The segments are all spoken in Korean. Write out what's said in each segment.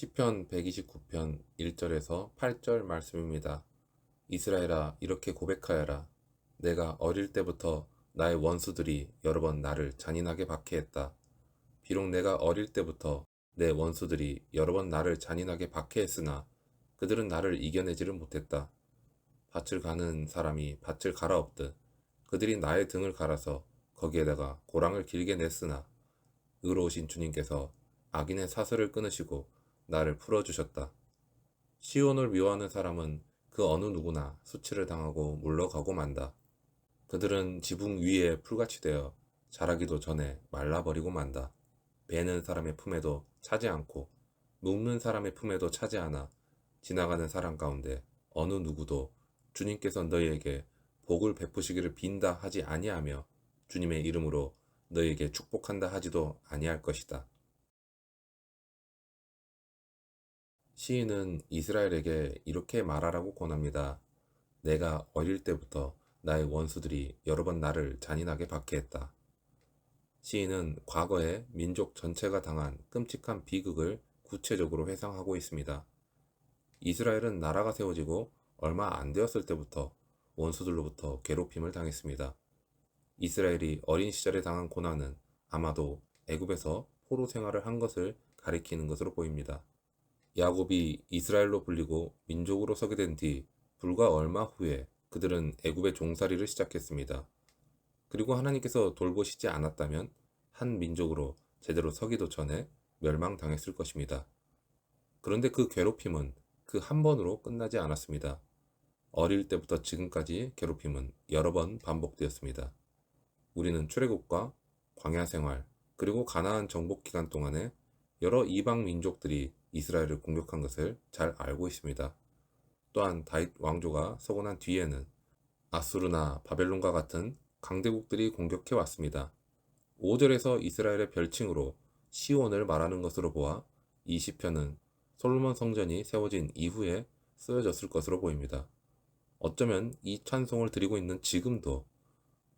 시편 129편 1절에서 8절 말씀입니다. 이스라엘아, 이렇게 고백하여라. 내가 어릴 때부터 나의 원수들이 여러 번 나를 잔인하게 박해했다. 비록 내가 어릴 때부터 내 원수들이 여러 번 나를 잔인하게 박해했으나 그들은 나를 이겨내지를 못했다. 밭을 가는 사람이 밭을 갈아엎듯 그들이 나의 등을 갈아서 거기에다가 고랑을 길게 냈으나 의로우신 주님께서 악인의 사슬을 끊으시고 나를 풀어주셨다. 시온을 미워하는 사람은 그 어느 누구나 수치를 당하고 물러가고 만다. 그들은 지붕 위에 풀같이 되어 자라기도 전에 말라버리고 만다. 베는 사람의 품에도 차지 않고 묶는 사람의 품에도 차지 않아 지나가는 사람 가운데 어느 누구도 주님께서 너희에게 복을 베푸시기를 빈다 하지 아니하며 주님의 이름으로 너희에게 축복한다 하지도 아니할 것이다. 시인은 이스라엘에게 이렇게 말하라고 권합니다. 내가 어릴 때부터 나의 원수들이 여러 번 나를 잔인하게 박해했다. 시인은 과거에 민족 전체가 당한 끔찍한 비극을 구체적으로 회상하고 있습니다. 이스라엘은 나라가 세워지고 얼마 안 되었을 때부터 원수들로부터 괴롭힘을 당했습니다. 이스라엘이 어린 시절에 당한 고난은 아마도 애굽에서 포로 생활을 한 것을 가리키는 것으로 보입니다. 야곱이 이스라엘로 불리고 민족으로 서게 된 뒤 불과 얼마 후에 그들은 애굽의 종살이를 시작했습니다. 그리고 하나님께서 돌보시지 않았다면 한 민족으로 제대로 서기도 전에 멸망당했을 것입니다. 그런데 그 괴롭힘은 그 한 번으로 끝나지 않았습니다. 어릴 때부터 지금까지 괴롭힘은 여러 번 반복되었습니다. 우리는 출애굽과 광야 생활, 그리고 가나안 정복 기간 동안에 여러 이방 민족들이 이스라엘을 공격한 것을 잘 알고 있습니다. 또한 다윗 왕조가 서고 난 뒤에는 아수르나 바벨론과 같은 강대국들이 공격해 왔습니다. 5절에서 이스라엘의 별칭으로 시온을 말하는 것으로 보아 이 시편은 솔로몬 성전이 세워진 이후에 쓰여졌을 것으로 보입니다. 어쩌면 이 찬송을 드리고 있는 지금도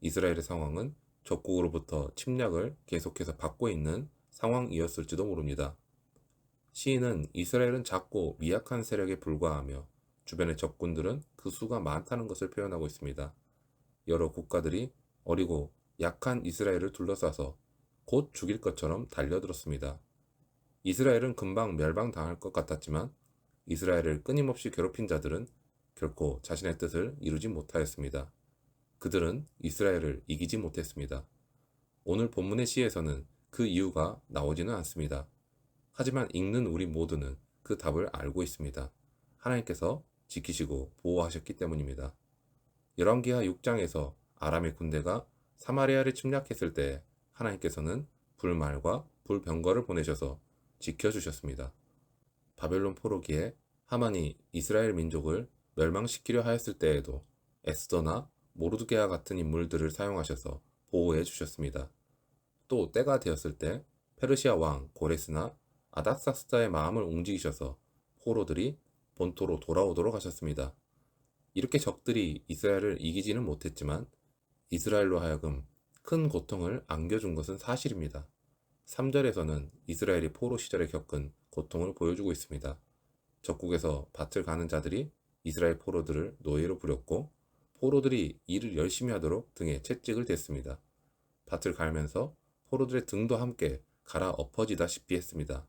이스라엘의 상황은 적국으로부터 침략을 계속해서 받고 있는 상황이었을지도 모릅니다. 시인은 이스라엘은 작고 미약한 세력에 불과하며 주변의 적군들은 그 수가 많다는 것을 표현하고 있습니다. 여러 국가들이 어리고 약한 이스라엘을 둘러싸서 곧 죽일 것처럼 달려들었습니다. 이스라엘은 금방 멸망당할 것 같았지만 이스라엘을 끊임없이 괴롭힌 자들은 결코 자신의 뜻을 이루지 못하였습니다. 그들은 이스라엘을 이기지 못했습니다. 오늘 본문의 시에서는 그 이유가 나오지는 않습니다. 하지만 읽는 우리 모두는 그 답을 알고 있습니다. 하나님께서 지키시고 보호하셨기 때문입니다. 열왕기하 6장에서 아람의 군대가 사마리아를 침략했을 때 하나님께서는 불말과 불병거를 보내셔서 지켜주셨습니다. 바벨론 포로기에 하만이 이스라엘 민족을 멸망시키려 하였을 때에도 에스더나 모르드게와 같은 인물들을 사용하셔서 보호해 주셨습니다. 또 때가 되었을 때 페르시아 왕 고레스나 아닥사스다의 마음을 움직이셔서 포로들이 본토로 돌아오도록 하셨습니다. 이렇게 적들이 이스라엘을 이기지는 못했지만 이스라엘로 하여금 큰 고통을 안겨준 것은 사실입니다. 3절에서는 이스라엘이 포로 시절에 겪은 고통을 보여주고 있습니다. 적국에서 밭을 가는 자들이 이스라엘 포로들을 노예로 부렸고 포로들이 일을 열심히 하도록 등에 채찍을 댔습니다. 밭을 갈면서 포로들의 등도 함께 갈아 엎어지다시피 했습니다.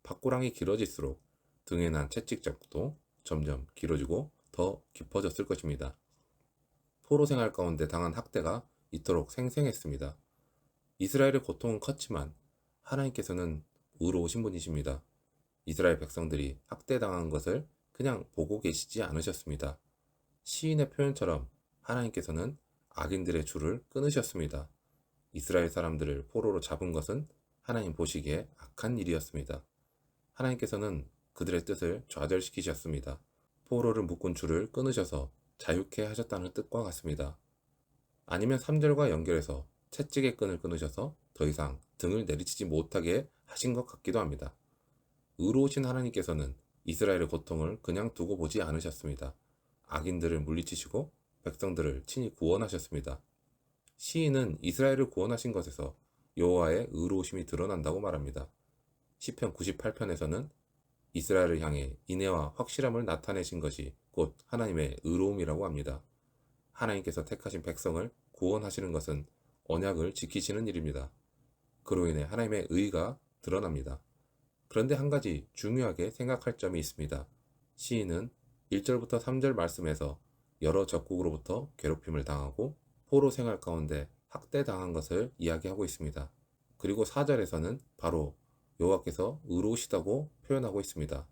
밭고랑이 길어질수록 등에 난 채찍자국도 점점 길어지고 더 깊어졌을 것입니다. 포로 생활 가운데 당한 학대가 이토록 생생했습니다. 이스라엘의 고통은 컸지만 하나님께서는 의로우신 분이십니다. 이스라엘 백성들이 학대당한 것을 그냥 보고 계시지 않으셨습니다. 시인의 표현처럼 하나님께서는 악인들의 줄을 끊으셨습니다. 이스라엘 사람들을 포로로 잡은 것은 하나님 보시기에 악한 일이었습니다. 하나님께서는 그들의 뜻을 좌절시키셨습니다. 포로를 묶은 줄을 끊으셔서 자유케 하셨다는 뜻과 같습니다. 아니면 3절과 연결해서 채찍의 끈을 끊으셔서 더 이상 등을 내리치지 못하게 하신 것 같기도 합니다. 의로우신 하나님께서는 이스라엘의 고통을 그냥 두고 보지 않으셨습니다. 악인들을 물리치시고 백성들을 친히 구원하셨습니다. 시인은 이스라엘을 구원하신 것에서 여호와의 의로우심이 드러난다고 말합니다. 시편 98편에서는 이스라엘을 향해 인애와 확실함을 나타내신 것이 곧 하나님의 의로움이라고 합니다. 하나님께서 택하신 백성을 구원하시는 것은 언약을 지키시는 일입니다. 그로 인해 하나님의 의가 드러납니다. 그런데 한 가지 중요하게 생각할 점이 있습니다. 시인은 1절부터 3절 말씀에서 여러 적국으로부터 괴롭힘을 당하고 포로 생활 가운데 학대당한 것을 이야기하고 있습니다. 그리고 4절에서는 바로 여호와께서 의로우시다고 표현하고 있습니다.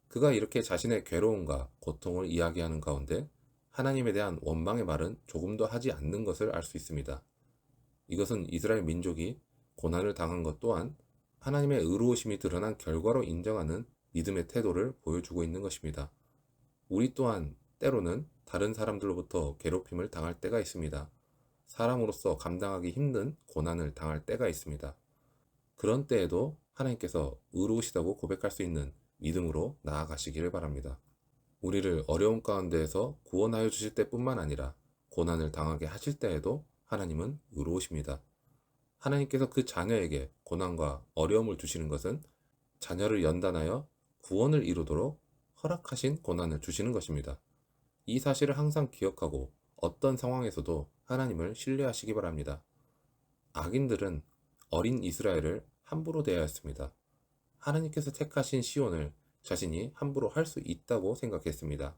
그가 이렇게 자신의 괴로움과 고통을 이야기하는 가운데 하나님에 대한 원망의 말은 조금도 하지 않는 것을 알 수 있습니다. 이것은 이스라엘 민족이 고난을 당한 것 또한 하나님의 의로우심이 드러난 결과로 인정하는 믿음의 태도를 보여주고 있는 것입니다. 우리 또한 때로는 다른 사람들로부터 괴롭힘을 당할 때가 있습니다. 사람으로서 감당하기 힘든 고난을 당할 때가 있습니다. 그런 때에도 하나님께서 의로우시다고 고백할 수 있는 믿음으로 나아가시기를 바랍니다. 우리를 어려운 가운데에서 구원하여 주실 때뿐만 아니라 고난을 당하게 하실 때에도 하나님은 의로우십니다. 하나님께서 그 자녀에게 고난과 어려움을 주시는 것은 자녀를 연단하여 구원을 이루도록 허락하신 고난을 주시는 것입니다. 이 사실을 항상 기억하고 어떤 상황에서도 하나님을 신뢰하시기 바랍니다. 악인들은 어린 이스라엘을 함부로 대하였습니다. 하나님께서 택하신 시온을 자신이 함부로 할 수 있다고 생각했습니다.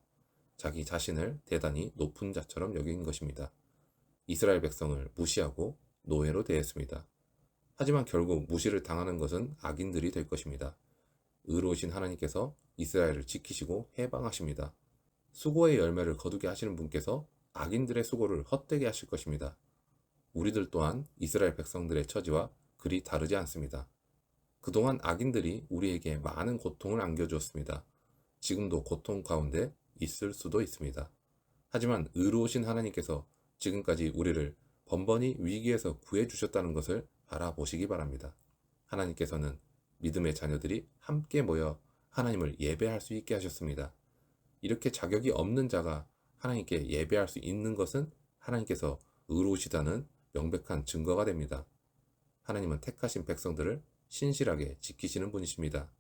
자기 자신을 대단히 높은 자처럼 여긴 것입니다. 이스라엘 백성을 무시하고 노예로 대했습니다. 하지만 결국 무시를 당하는 것은 악인들이 될 것입니다. 의로우신 하나님께서 이스라엘을 지키시고 해방하십니다. 수고의 열매를 거두게 하시는 분께서 악인들의 수고를 헛되게 하실 것입니다. 우리들 또한 이스라엘 백성들의 처지와 그리 다르지 않습니다. 그동안 악인들이 우리에게 많은 고통을 안겨주었습니다. 지금도 고통 가운데 있을 수도 있습니다. 하지만 의로우신 하나님께서 지금까지 우리를 번번이 위기에서 구해주셨다는 것을 바라보시기 바랍니다. 하나님께서는 믿음의 자녀들이 함께 모여 하나님을 예배할 수 있게 하셨습니다. 이렇게 자격이 없는 자가 하나님께 예배할 수 있는 것은 하나님께서 의로우시다는 명백한 증거가 됩니다. 하나님은 택하신 백성들을 신실하게 지키시는 분이십니다.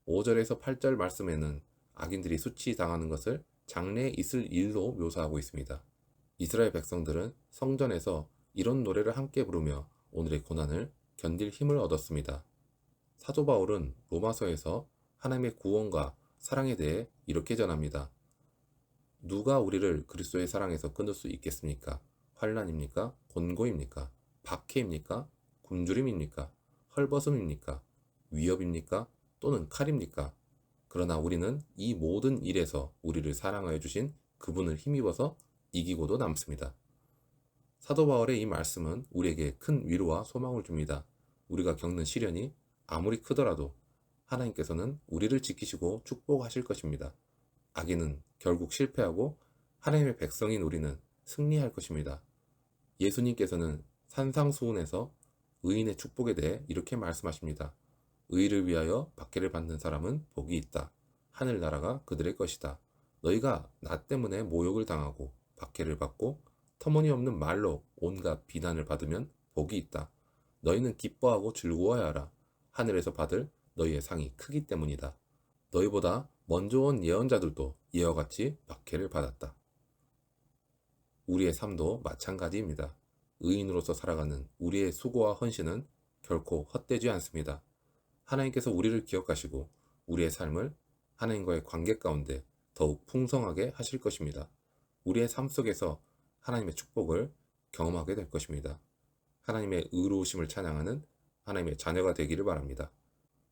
5절에서 8절 말씀에는 악인들이 수치당하는 것을 장래에 있을 일로 묘사하고 있습니다. 이스라엘 백성들은 성전에서 이런 노래를 함께 부르며 오늘의 고난을 견딜 힘을 얻었습니다. 사도 바울은 로마서에서 하나님의 구원과 사랑에 대해 이렇게 전합니다. 누가 우리를 그리스도의 사랑에서 끊을 수 있겠습니까? 환난입니까? 곤고입니까? 박해입니까? 굶주림입니까? 헐벗음입니까? 위협입니까? 또는 칼입니까? 그러나 우리는 이 모든 일에서 우리를 사랑하여 주신 그분을 힘입어서 이기고도 남습니다. 사도 바울의 이 말씀은 우리에게 큰 위로와 소망을 줍니다. 우리가 겪는 시련이 아무리 크더라도 하나님께서는 우리를 지키시고 축복하실 것입니다. 악인은 결국 실패하고 하나님의 백성인 우리는 승리할 것입니다. 예수님께서는 산상수훈에서 의인의 축복에 대해 이렇게 말씀하십니다. 의를 위하여 박해를 받는 사람은 복이 있다. 하늘나라가 그들의 것이다. 너희가 나 때문에 모욕을 당하고 박해를 받고 터무니없는 말로 온갖 비난을 받으면 복이 있다. 너희는 기뻐하고 즐거워야 하라. 하늘에서 받을 너희의 상이 크기 때문이다. 너희보다 먼저 온 예언자들도 이와 같이 박해를 받았다. 우리의 삶도 마찬가지입니다. 의인으로서 살아가는 우리의 수고와 헌신은 결코 헛되지 않습니다. 하나님께서 우리를 기억하시고 우리의 삶을 하나님과의 관계 가운데 더욱 풍성하게 하실 것입니다. 우리의 삶 속에서 하나님의 축복을 경험하게 될 것입니다. 하나님의 의로우심을 찬양하는 하나님의 자녀가 되기를 바랍니다.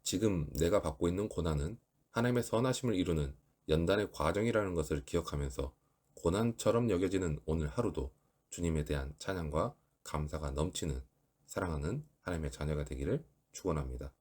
지금 내가 받고 있는 고난은 하나님의 선하심을 이루는 연단의 과정이라는 것을 기억하면서 고난처럼 여겨지는 오늘 하루도 주님에 대한 찬양과 감사가 넘치는 사랑하는 하나님의 자녀가 되기를 축원합니다.